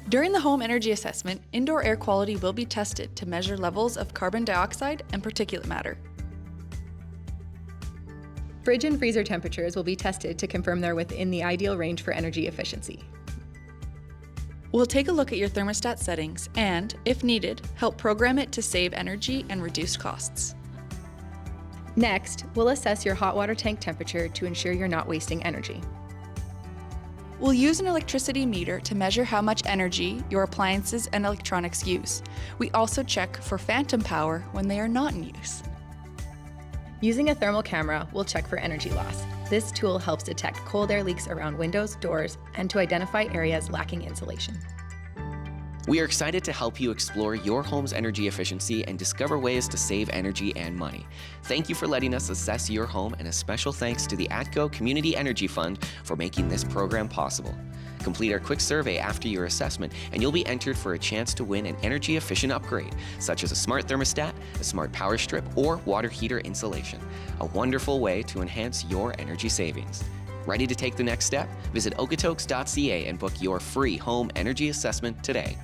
During the home energy assessment, indoor air quality will be tested to measure levels of carbon dioxide and particulate matter. Fridge and freezer temperatures will be tested to confirm they're within the ideal range for energy efficiency. We'll take a look at your thermostat settings and, if needed, help program it to save energy and reduce costs. Next, we'll assess your hot water tank temperature to ensure you're not wasting energy. We'll use an electricity meter to measure how much energy your appliances and electronics use. We also check for phantom power when they are not in use. Using a thermal camera, we'll check for energy loss. This tool helps detect cold air leaks around windows, doors, and to identify areas lacking insulation. We are excited to help you explore your home's energy efficiency and discover ways to save energy and money. Thank you for letting us assess your home, and a special thanks to the ATCO Community Energy Fund for making this program possible. Complete our quick survey after your assessment and you'll be entered for a chance to win an energy efficient upgrade, such as a smart thermostat, a smart power strip, or water heater installation. A wonderful way to enhance your energy savings. Ready to take the next step? Visit okotoks.ca and book your free home energy assessment today.